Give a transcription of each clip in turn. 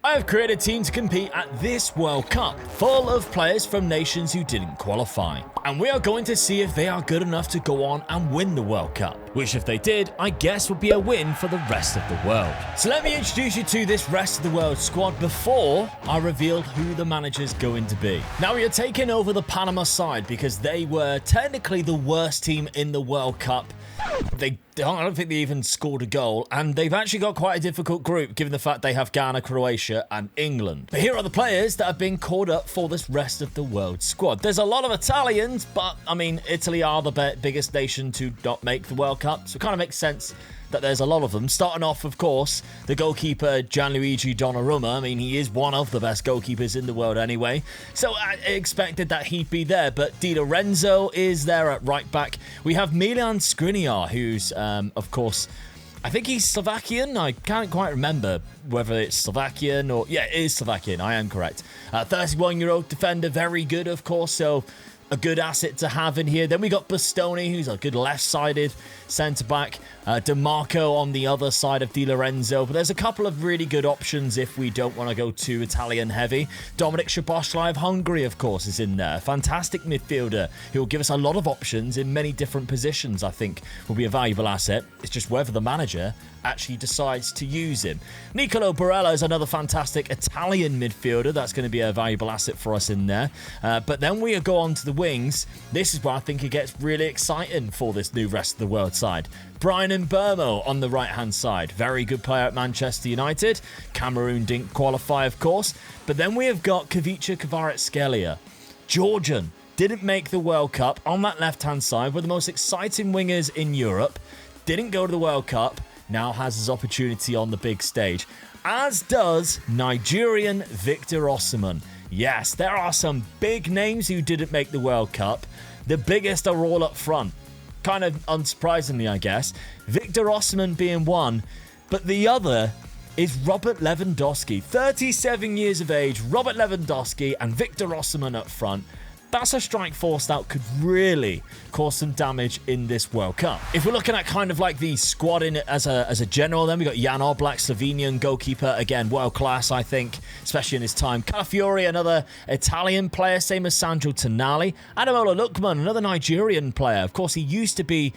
I have created a team to compete at this World Cup, full of players from nations who didn't qualify. And we are going to see if they are good enough to go on and win the World Cup, which if they did, I guess would be a win for the rest of the world. So let me introduce you to this rest of the world squad before I reveal who the manager's going to be. Now we are taking over the Panama side because they were technically the worst team in the World Cup. I don't think they even scored a goal, and they've actually got quite a difficult group given the fact they have Ghana, Croatia and England. But here are the players that have been called up for this rest of the world squad. There's a lot of Italians, but I mean, Italy are the biggest nation to not make the World Cup, so it kind of makes sense that there's a lot of them. Starting off, of course, the goalkeeper Gianluigi Donnarumma. I mean, he is one of the best goalkeepers in the world anyway, so I expected that he'd be there. But Di Lorenzo is there at right back. We have Milan Skriniar, who's, of course, I think he's Slovakian. I can't quite remember whether it's Slovakian or... Yeah, it is Slovakian. I am correct. 31-year-old defender, very good, of course, so a good asset to have in here. Then we got Bastoni, who's a good left-sided centre-back. DeMarco on the other side of Di Lorenzo. But there's a couple of really good options if we don't want to go too Italian-heavy. Dominik Szoboszlai of Hungary, of course, is in there. Fantastic midfielder who will give us a lot of options in many different positions, I think, will be a valuable asset. It's just whether the manager actually decides to use him. Nicolo Barella is another fantastic Italian midfielder. That's going to be a valuable asset for us in there. But then we go on to the wings. This is where I think it gets really exciting for this new rest of the world side. Brian Mbeumo on the right-hand side. Very good player at Manchester United. Cameroon didn't qualify, of course. But then we have got Kavica Kvaratskhelia. Georgian. Didn't make the World Cup on that left-hand side. One of the most exciting wingers in Europe. Didn't go to the World Cup. Now has his opportunity on the big stage. As does Nigerian Victor Osimhen. Yes, there are some big names who didn't make the World Cup. The biggest are all up front. Kind of unsurprisingly, I guess. Victor Osimhen being one, but the other is Robert Lewandowski. 37 years of age, Robert Lewandowski and Victor Osimhen up front. That's a strike force that could really cause some damage in this World Cup. If we're looking at kind of like the squad in it as a general, then we got Jan Oblak, Slovenian goalkeeper, again world class, I think, especially in his time. Calafiori, another Italian player, same as Sandro Tonali. Ademola Lookman, another Nigerian player. Of course, he used to be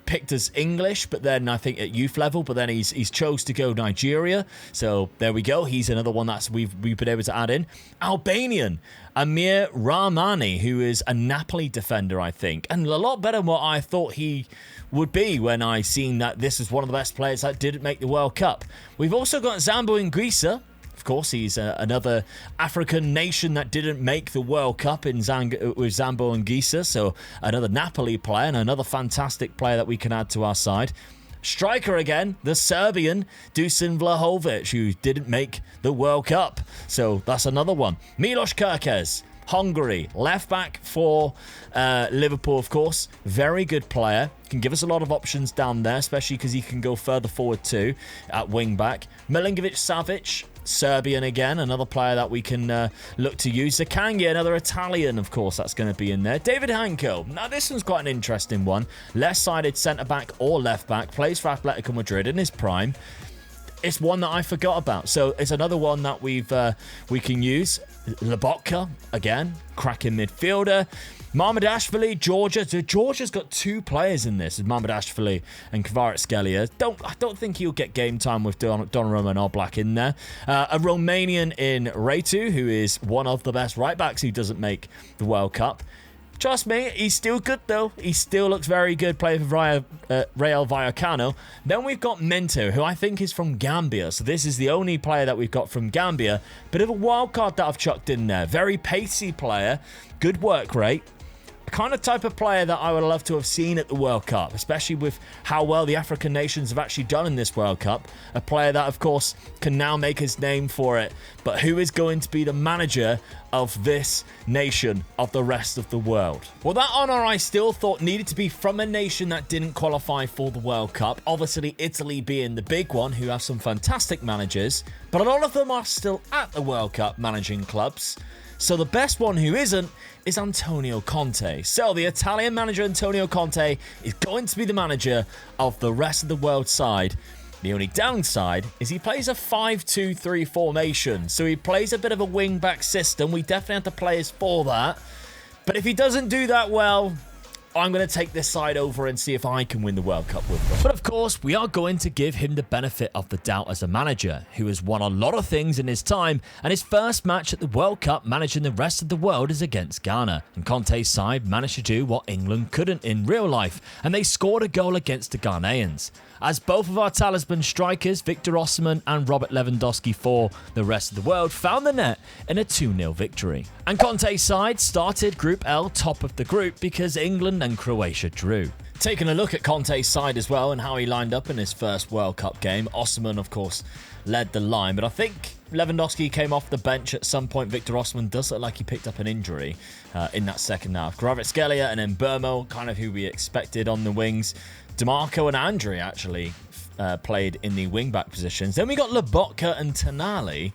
picked as English, but then I think at youth level, but then he's chose to go Nigeria. So there we go. He's another one that's we've been able to add in. Albanian Amir Rahmani, who is a Napoli defender, I think, and a lot better than what I thought he would be when I seen that this is one of the best players that didn't make the World Cup. We've also got Zambo Anguissa. Of course, he's another African nation that didn't make the World Cup with Zambo Anguissa, so another Napoli player and another fantastic player that we can add to our side. Striker again, the Serbian Dusan Vlahovic, who didn't make the World Cup, so that's another one. Milos Kerkez, Hungary, left back for Liverpool, of course. Very good player. Can give us a lot of options down there, especially because he can go further forward too at wing back. Milinkovic Savic, Serbian again, another player that we can look to use. Zakanya, another Italian, of course, that's going to be in there. David Hanko. Now, this one's quite an interesting one. Left-sided centre-back or left-back. Plays for Atletico Madrid in his prime. It's one that I forgot about. So it's another one that we can use. Lobotka, again, cracking midfielder. Mamardashvili, Georgia. So Georgia's got two players in this, Mamardashvili and Kvaratskhelia. I don't think he'll get game time with Donnarumma and Oblak in there. A Romanian in Retu, who is one of the best right-backs who doesn't make the World Cup. Trust me, he's still good though. He still looks very good, playing for Real Vallecano. Then we've got Mento, who I think is from Gambia. So this is the only player that we've got from Gambia. Bit of a wild card that I've chucked in there. Very pacey player, good work rate. Kind of type of player that I would love to have seen at the World Cup, especially with how well the African nations have actually done in this World Cup. A player that, of course, can now make his name for it. But who is going to be the manager of this nation of the rest of the world? Well, that honour I still thought needed to be from a nation that didn't qualify for the World Cup. Obviously, Italy being the big one, who have some fantastic managers. But a lot of them are still at the World Cup managing clubs. So the best one who isn't is Antonio Conte. So the Italian manager Antonio Conte is going to be the manager of the rest of the world side. The only downside is he plays a 5-2-3 formation, so he plays a bit of a wing-back system. We definitely have to players for that. But if he doesn't do that well, I'm going to take this side over and see if I can win the World Cup with them. But of course, we are going to give him the benefit of the doubt as a manager who has won a lot of things in his time, and his first match at the World Cup managing the rest of the world is against Ghana. And Conte's side managed to do what England couldn't in real life, and they scored a goal against the Ghanaians. As both of our talisman strikers, Victor Osimhen and Robert Lewandowski for the rest of the world, found the net in a 2-0 victory. And Conte's side started Group L top of the group because England and Croatia drew. Taking a look at Conte's side as well and how he lined up in his first World Cup game, Osimhen, of course, led the line, but I think Lewandowski came off the bench at some point. Victor Osimhen does look like he picked up an injury in that second half. Kvaratskhelia and then Burmo, kind of who we expected on the wings. DeMarco and Andre actually played in the wing-back positions. Then we got Lobotka and Tonali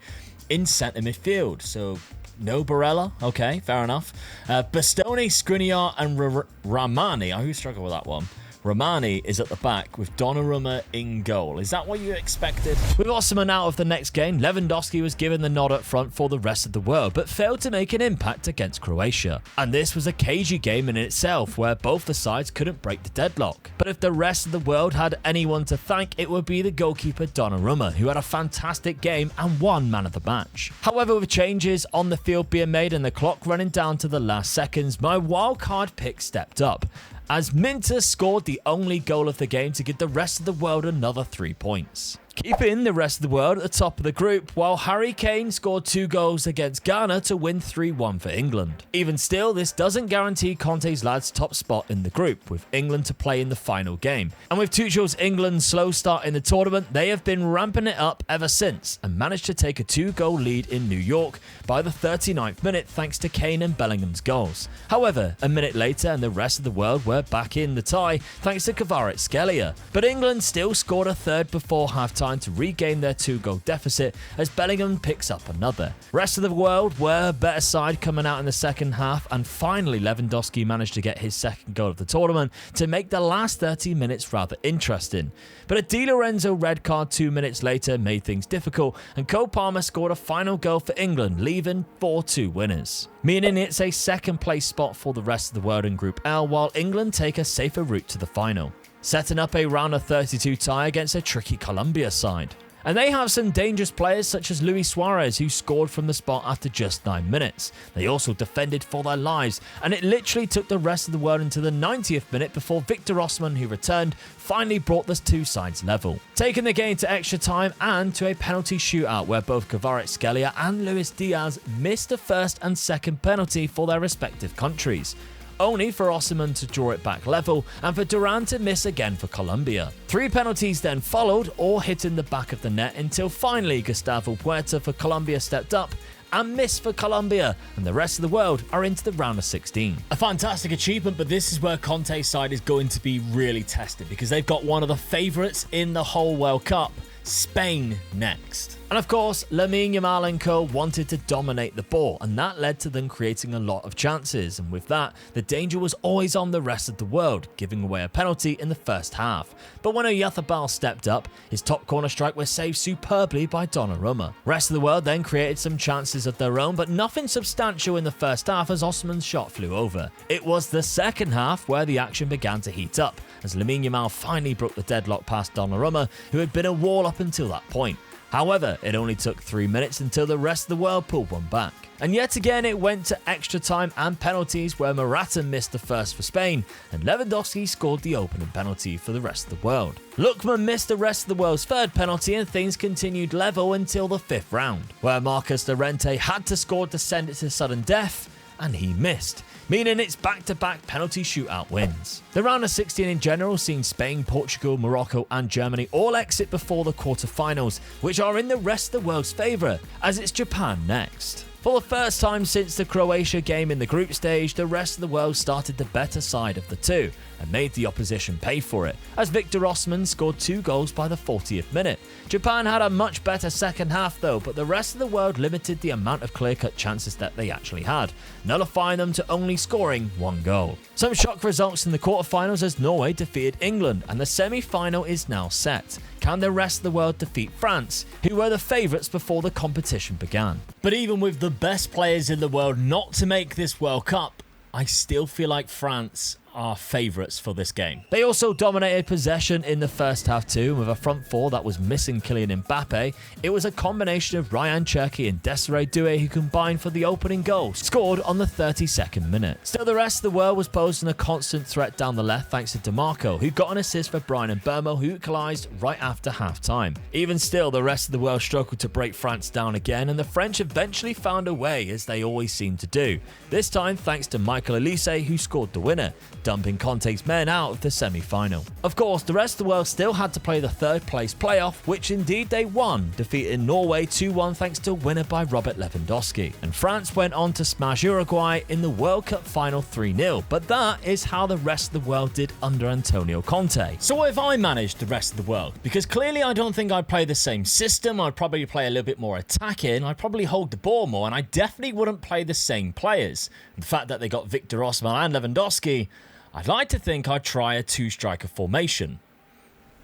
in centre midfield. So no Barella. Okay, fair enough. Bastoni, Skriniar and Ramani. I always struggle with that one. Romani is at the back with Donnarumma in goal. Is that what you expected? With Osimhen out of the next game, Lewandowski was given the nod up front for the rest of the world, but failed to make an impact against Croatia. And this was a cagey game in itself, where both the sides couldn't break the deadlock. But if the rest of the world had anyone to thank, it would be the goalkeeper Donnarumma, who had a fantastic game and won man of the match. However, with changes on the field being made and the clock running down to the last seconds, my wildcard pick stepped up, as Minter scored the only goal of the game to give the rest of the world another 3 points. Keeping the rest of the world at the top of the group, while Harry Kane scored 2 goals against Ghana to win 3-1 for England. Even still, this doesn't guarantee Conte's lads' top spot in the group, with England to play in the final game. And with Tuchel's England's slow start in the tournament, they have been ramping it up ever since, and managed to take a 2-goal lead in New York by the 39th minute thanks to Kane and Bellingham's goals. However, a minute later and the rest of the world were back in the tie thanks to Kvaratskhelia. But England still scored a third before half-time to regain their 2-goal deficit as Bellingham picks up another. Rest of the world were a better side coming out in the second half, and finally Lewandowski managed to get his second goal of the tournament to make the last 30 minutes rather interesting. But a Di Lorenzo red card 2 minutes later made things difficult, and Cole Palmer scored a final goal for England, leaving 4-2 winners. Meaning it's a second place spot for the rest of the world in Group L, while England take a safer route to the final, setting up a round of 32 tie against a tricky Colombia side. And they have some dangerous players such as Luis Suarez, who scored from the spot after just 9 minutes. They also defended for their lives, and it literally took the rest of the world into the 90th minute before Victor Osimhen, who returned, finally brought the two sides level, taking the game to extra time and to a penalty shootout where both Kvaratskhelia and Luis Diaz missed the first and second penalty for their respective countries, only for Osimhen to draw it back level and for Duran to miss again for Colombia. 3 penalties then followed, all hitting the back of the net, until finally Gustavo Puerta for Colombia stepped up and missed for Colombia, and the rest of the world are into the round of 16. A fantastic achievement, but this is where Conte's side is going to be really tested, because they've got one of the favourites in the whole World Cup, Spain, next. And of course, Lamine Yamal and co wanted to dominate the ball, and that led to them creating a lot of chances, and with that, the danger was always on the rest of the world, giving away a penalty in the first half. But when Oyarzabal stepped up, his top corner strike was saved superbly by Donnarumma. Rest of the world then created some chances of their own, but nothing substantial in the first half as Osimhen's shot flew over. It was the second half where the action began to heat up, as Lamine Yamal finally broke the deadlock past Donnarumma, who had been a wall up until that point. However, it only took 3 minutes until the rest of the world pulled one back. And yet again, it went to extra time and penalties, where Morata missed the first for Spain, and Lewandowski scored the opening penalty for the rest of the world. Lookman missed the rest of the world's third penalty, and things continued level until the 5th round, where Marcus Llorente had to score to send it to sudden death, and he missed, meaning it's back-to-back penalty shootout wins. The round of 16 in general seen Spain, Portugal, Morocco and Germany all exit before the quarterfinals, which are in the rest of the world's favour, as it's Japan next. For the first time since the Croatia game in the group stage, the rest of the world started the better side of the two and made the opposition pay for it, as Victor Osimhen scored 2 goals by the 40th minute. Japan had a much better second half though, but the rest of the world limited the amount of clear-cut chances that they actually had, nullifying them to only scoring 1 goal. Some shock results in the quarterfinals as Norway defeated England, and the semi-final is now set. can the rest of the world defeat France, who were the favourites before the competition began? But even with the best players in the world not to make this World Cup, I still feel like France are favourites for this game. They also dominated possession in the first half too, with a front four that was missing Kylian Mbappe. It was a combination of Ryan Cherki and Desiree Doué who combined for the opening goal, scored on the 32nd minute. Still, the rest of the world was posing a constant threat down the left thanks to DeMarco, who got an assist for Brian Mbeumo, who equalised right after half-time. Even still, the rest of the world struggled to break France down again, and the French eventually found a way, as they always seem to do. This time thanks to Michael Olise, who scored the winner, dumping Conte's men out of the semi-final. Of course, the rest of the world still had to play the third place playoff, which indeed they won, defeating Norway 2-1 thanks to a winner by Robert Lewandowski. And France went on to smash Uruguay in the World Cup final 3-0, but that is how the rest of the world did under Antonio Conte. So what if I managed the rest of the world? Because clearly I don't think I'd play the same system, I'd probably play a little bit more attacking, I'd probably hold the ball more, and I definitely wouldn't play the same players. And the fact that they got Victor Osimhen and Lewandowski, I'd like to think I'd try a two-striker formation.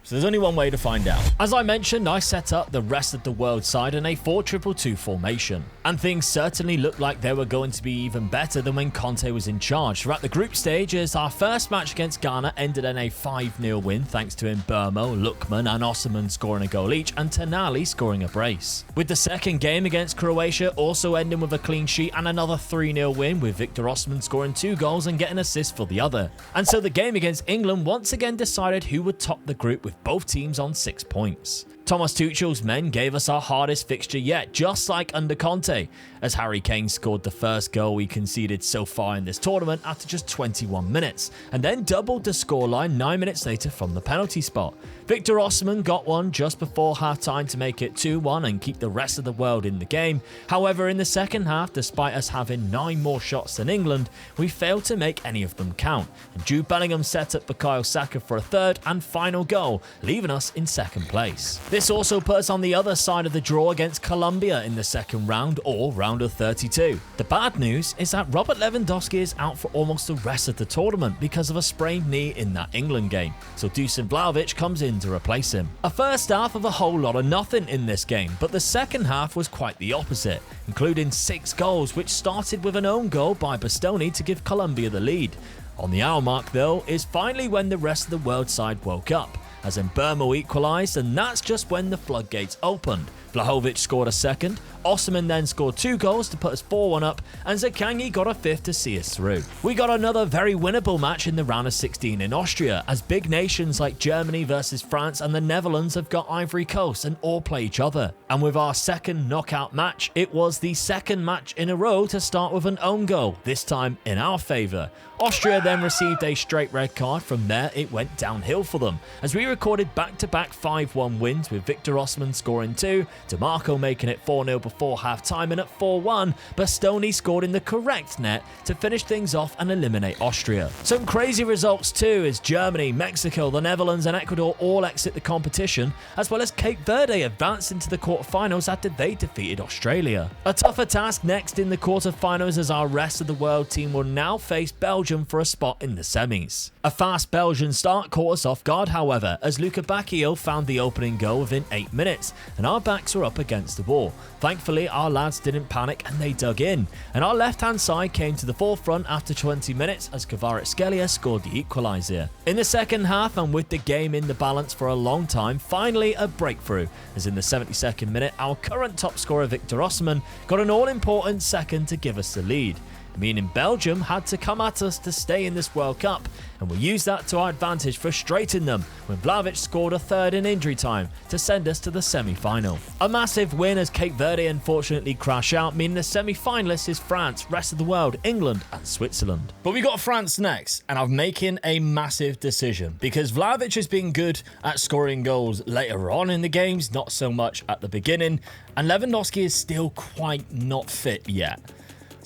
So there's only one way to find out. As I mentioned, I set up the rest of the world side in a 4-2-2 formation. And things certainly looked like they were going to be even better than when Conte was in charge. Throughout the group stages, our first match against Ghana ended in a 5-0 win thanks to Mbeumo, Lookman and Osimhen scoring a goal each and Tonali scoring a brace. With the second game against Croatia also ending with a clean sheet and another 3-0 win, with Victor Osimhen scoring 2 goals and getting assists for the other. And so the game against England once again decided who would top the group, with both teams on 6 points. Thomas Tuchel's men gave us our hardest fixture yet, just like under Conte, as Harry Kane scored the first goal we conceded so far in this tournament after just 21 minutes, and then doubled the scoreline 9 minutes later from the penalty spot. Victor Osimhen got one just before half-time to make it 2-1 and keep the rest of the world in the game. However, in the second half, despite us having 9 more shots than England, we failed to make any of them count, and Jude Bellingham set up Bukayo Saka for a third and final goal, leaving us in second place. This also put us on the other side of the draw against Colombia in the second round, or round of 32. The bad news is that Robert Lewandowski is out for almost the rest of the tournament because of a sprained knee in that England game, so Dusan Vlahovic comes in to replace him. A first half of a whole lot of nothing in this game, but the second half was quite the opposite, including 6 goals, which started with an own goal by Bastoni to give Colombia the lead. On the hour mark though is finally when the rest of the world side woke up, as Mbeumo equalised, and that's just when the floodgates opened. Vlahovic scored a second, Osimhen then scored 2 goals to put us 4-1 up, and Zakangi got a 5th to see us through. We got another very winnable match in the round of 16 in Austria, as big nations like Germany versus France and the Netherlands have got Ivory Coast and all play each other. And with our second knockout match, it was the second match in a row to start with an own goal, this time in our favour. Austria then received a straight red card. From there it went downhill for them, as we recorded back-to-back 5-1 wins, with Victor Osimhen scoring 2, DeMarco making it 4-0 before half-time, and at 4-1, Bastoni scored in the correct net to finish things off and eliminate Austria. Some crazy results too, as Germany, Mexico, the Netherlands and Ecuador all exit the competition, as well as Cape Verde advanced into the quarterfinals after they defeated Australia. A tougher task next in the quarterfinals, as our rest of the world team will now face Belgium for a spot in the semis. A fast Belgian start caught us off guard, however, as Luca Bacchio found the opening goal within 8 minutes, and our backs were up against the wall. Thankfully, our lads didn't panic and they dug in, and our left-hand side came to the forefront after 20 minutes as Kvaratskhelia scored the equaliser. In the second half, and with the game in the balance for a long time, finally a breakthrough, as in the 72nd minute, our current top scorer Victor Osimhen got an all-important second to give us the lead, meaning Belgium had to come at us to stay in this World Cup, and we used that to our advantage, frustrating them when Vlahovic scored a third in injury time to send us to the semi-final. A massive win, as Cape Verde unfortunately crash out, meaning the semi-finalists is France, rest of the world, England and Switzerland. But we got France next, and I'm making a massive decision, because Vlahovic has been good at scoring goals later on in the games, not so much at the beginning, and Lewandowski is still quite not fit yet.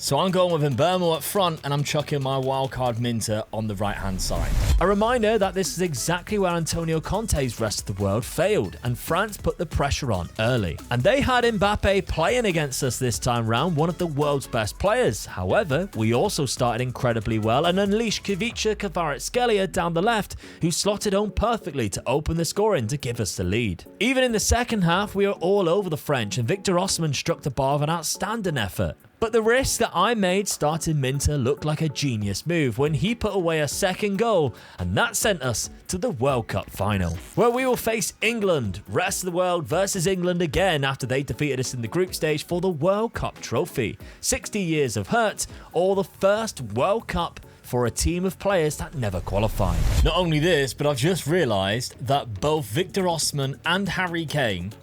So I'm going with Mbeumo up front, and I'm chucking my wildcard Minter on the right-hand side. A reminder that this is exactly where Antonio Conte's rest of the world failed, and France put the pressure on early. And they had Mbappe playing against us this time round, one of the world's best players. However, we also started incredibly well and unleashed Kvaratskhelia Kvaratskhelia down the left, who slotted home perfectly to open the scoring to give us the lead. Even in the second half, we were all over the French, and Victor Osimhen struck the bar with an outstanding effort. But the risk that I made starting Minter looked like a genius move when he put away a second goal, and that sent us to the World Cup final, where we will face England, rest of the world versus England again after they defeated us in the group stage for the World Cup trophy. 60 years of hurt, or the first World Cup for a team of players that never qualified. Not only this, but I've just realised that both Victor Osimhen and Harry Kane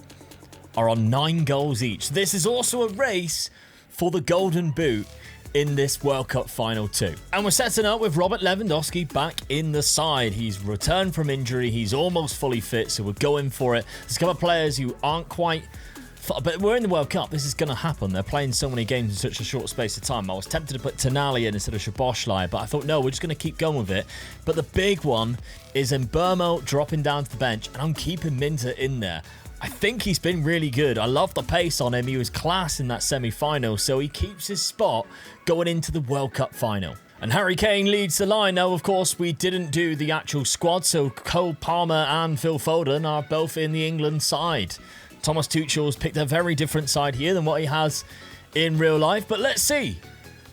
are on 9 goals each. This is also a race for the Golden Boot in this World Cup final too. And we're setting up with Robert Lewandowski back in the side. He's returned from injury. He's almost fully fit, so we're going for it. There's a couple of players who aren't quite... But we're in the World Cup. This is going to happen. They're playing so many games in such a short space of time. I was tempted to put Tonali in instead of Szoboszlai, but I thought, no, we're just going to keep going with it. But the big one is Mbeumo dropping down to the bench, and I'm keeping Minter in there. I think he's been really good. I love the pace on him. He was class in that semi-final, so he keeps his spot going into the World Cup final. And Harry Kane leads the line. Now, of course, we didn't do the actual squad, so Cole Palmer and Phil Foden are both in the England side. Thomas Tuchel's picked a very different side here than what he has in real life, but let's see.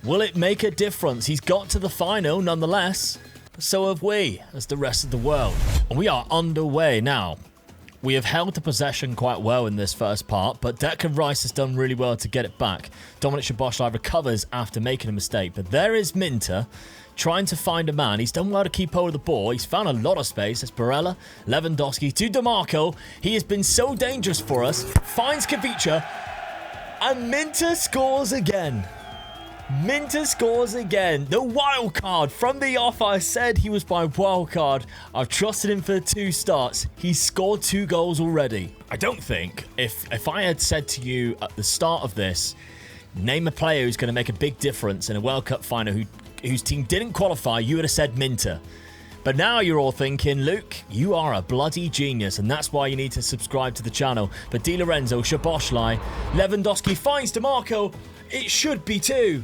Will it make a difference? He's got to the final nonetheless, but so have we as the rest of the world. And we are underway now. We have held the possession quite well in this first part, but Declan Rice has done really well to get it back. Dominic Szoboszlai recovers after making a mistake, but there is Minter trying to find a man. He's done well to keep hold of the ball. He's found a lot of space. It's Barella, Lewandowski to DiMarco. He has been so dangerous for us. Finds Kvaratskhelia, and Minter scores again. Minter scores again. The wild card from the off. I said he was my wild card. I've trusted him for 2 starts. He's scored 2 goals already. I don't think if I had said to you at the start of this, name a player who's going to make a big difference in a World Cup final whose team didn't qualify, you would have said Minter. But now you're all thinking, Luke, you are a bloody genius, and that's why you need to subscribe to the channel. But Di Lorenzo, Szoboszlai, Lewandowski finds DiMarco. It should be 2.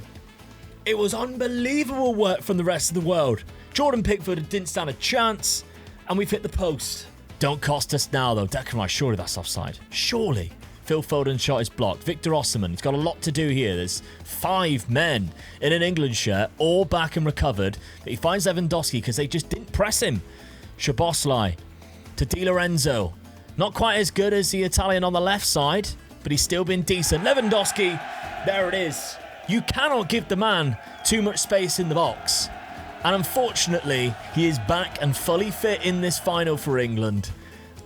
It was unbelievable work from the rest of the world. Jordan Pickford didn't stand a chance, and we've hit the post. Don't cost us now, though. Declan Rice, surely that's offside. Surely. Phil Foden's shot is blocked. Victor Osimhen, he's got a lot to do here. There's 5 men in an England shirt, all back and recovered. But he finds Lewandowski because they just didn't press him. Szoboszlai to Di Lorenzo. Not quite as good as the Italian on the left side, but he's still been decent. Lewandowski, there it is. You cannot give the man too much space in the box. And unfortunately, he is back and fully fit in this final for England.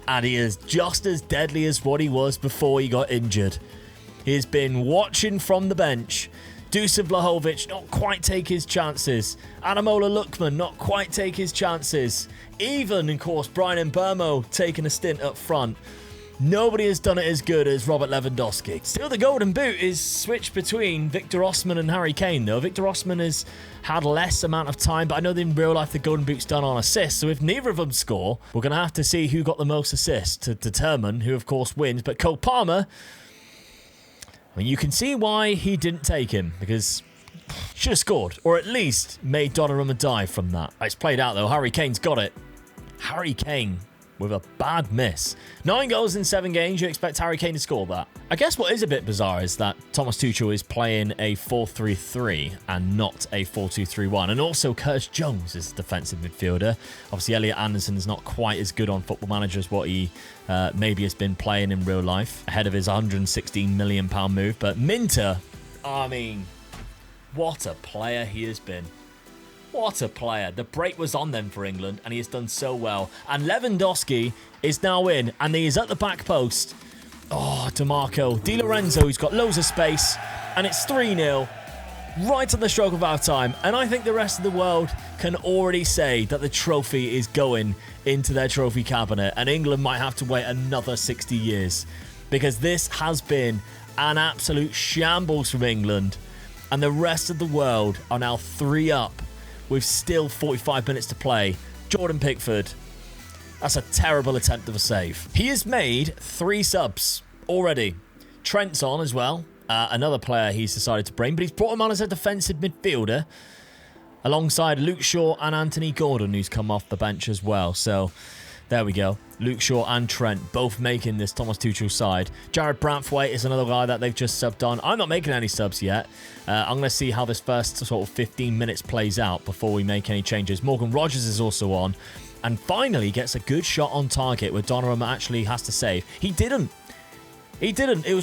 And he is just as deadly as what he was before he got injured. He has been watching from the bench. Dusan Vlahovic not quite take his chances. Ademola Lookman not quite take his chances. Even, of course, Bryan Mbeumo taking a stint up front. Nobody has done it as good as Robert Lewandowski. Still, the Golden Boot is switched between Victor Osimhen and Harry Kane, though. Victor Osimhen has had less amount of time, but I know that in real life the Golden Boot's done on assists, so if neither of them score, we're going to have to see who got the most assists to determine who, of course, wins. But Cole Palmer, I mean, you can see why he didn't take him, because should have scored, or at least made Donnarumma dive from that. It's played out, though. Harry Kane's got it. Harry Kane with a bad miss. 9 goals in 7 games, you expect Harry Kane to score that. I guess what is a bit bizarre is that Thomas Tuchel is playing a 4-3-3 and not a 4-2-3-1. And also Curtis Jones is a defensive midfielder. Obviously, Elliot Anderson is not quite as good on Football Manager as what he maybe has been playing in real life, ahead of his £116 million move. But Minter, I mean, what a player he has been. What a player. The break was on them for England, and he has done so well. And Lewandowski is now in, and he is at the back post. Oh, DiMarco. Di Lorenzo, who's got loads of space, and it's 3-0, right at the stroke of our time. And I think the rest of the world can already say that the trophy is going into their trophy cabinet, and England might have to wait another 60 years, because this has been an absolute shambles from England. And the rest of the world are now 3 up with still 45 minutes to play. Jordan Pickford. That's a terrible attempt of a save. He has made 3 subs already. Trent's on as well. Another player he's decided to bring, but he's brought him on as a defensive midfielder alongside Luke Shaw and Anthony Gordon, who's come off the bench as well. So there we go. Luke Shaw and Trent both making this Thomas Tuchel side. Jared Braithwaite is another guy that they've just subbed on. I'm not making any subs yet. I'm going to see how this first sort of 15 minutes plays out before we make any changes. Morgan Rogers is also on. And finally gets a good shot on target where Donnarumma actually has to save. He didn't. It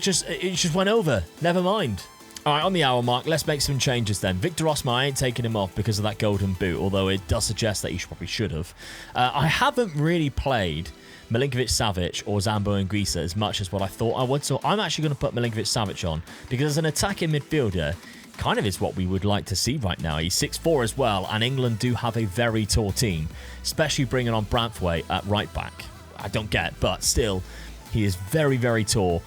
just went over. Never mind. All right, on the hour mark, let's make some changes then. Victor Osimhen, I ain't taking him off because of that golden boot, although it does suggest that he probably should have. I haven't really played Milinkovic-Savic or Zambo Anguissa as much as what I thought I would, so I'm actually going to put Milinkovic-Savic on because as an attacking midfielder, kind of is what we would like to see right now. He's 6'4" as well, and England do have a very tall team, especially bringing on Braithwaite at right back. I don't get, but still, he is very, very tall.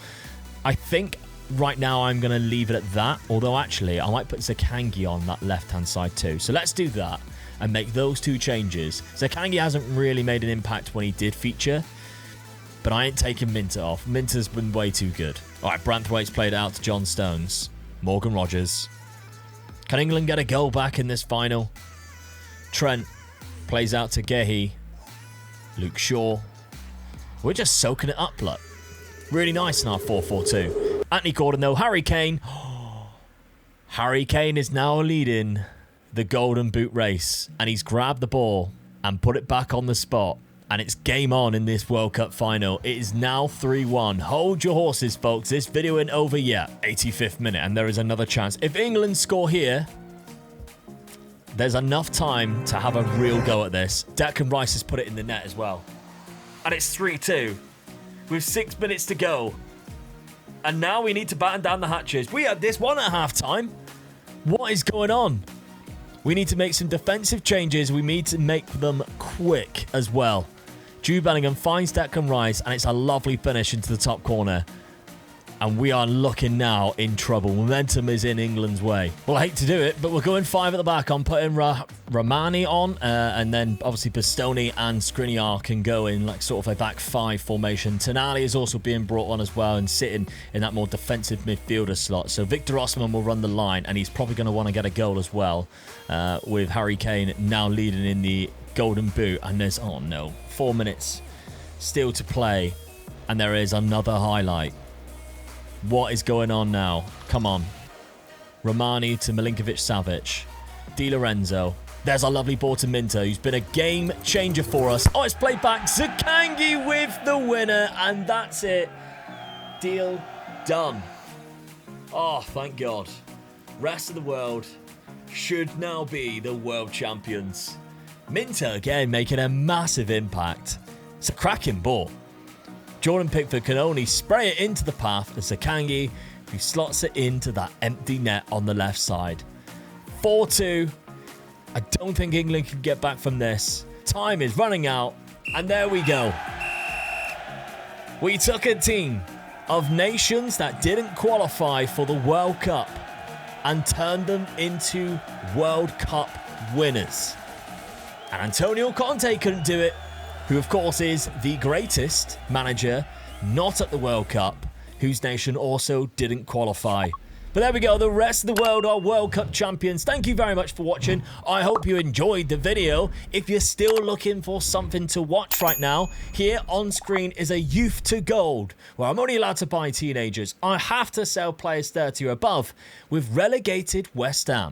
I think right now I'm going to leave it at that, although actually I might put Zakangi on that left-hand side too. So let's do that and make those 2 changes. Zakangi hasn't really made an impact when he did feature, but I ain't taking Minter off. Minter's been way too good. All right, Braithwaite's played out to John Stones. Morgan Rogers. Can England get a goal back in this final? Trent plays out to Gehi. Luke Shaw. We're just soaking it up, look. Really nice in our 4-4-2. Anthony Gordon, though. Harry Kane. Harry Kane is now leading the Golden Boot race. And he's grabbed the ball and put it back on the spot. And it's game on in this World Cup final. It is now 3-1. Hold your horses, folks. This video ain't over yet. 85th minute, and there is another chance. If England score here, there's enough time to have a real go at this. Declan Rice has put it in the net as well. And it's 3-2 with 6 minutes to go. And now we need to batten down the hatches. We had this one at half-time. What is going on? We need to make some defensive changes. We need to make them quick as well. Jude Bellingham finds Declan Rice, and it's a lovely finish into the top corner. And we are looking now in trouble. Momentum is in England's way. Well, I hate to do it, but we're going 5 at the back. I'm putting Romani on, and then obviously Bastoni and Skriniar can go in like sort of a back 5 formation. Tonali is also being brought on as well and sitting in that more defensive midfielder slot. So Victor Osimhen will run the line, and he's probably going to want to get a goal as well, with Harry Kane now leading in the Golden Boot. And there's, oh no, 4 minutes still to play, and there is another highlight. What is going on now? Come on. Romani to Milinkovic-Savic. Di Lorenzo. There's a lovely ball to Minter, who's been a game changer for us. Oh, it's played back. Zakangi with the winner, and that's it. Deal done. Oh, thank God. Rest of the world should now be the world champions. Minter, again, making a massive impact. It's a cracking ball. Jordan Pickford can only spray it into the path of Zakangi, who slots it into that empty net on the left side. 4-2. I don't think England can get back from this. Time is running out, and there we go. We took a team of nations that didn't qualify for the World Cup and turned them into World Cup winners. And Antonio Conte couldn't do it, who of course is the greatest manager not at the World Cup, whose nation also didn't qualify. But there we go, the rest of the world are World Cup champions. Thank you very much for watching. I hope you enjoyed the video. If you're still looking for something to watch right now, here on screen is a Youth to Gold, where I'm only allowed to buy teenagers. I have to sell players 30 or above with relegated West Ham.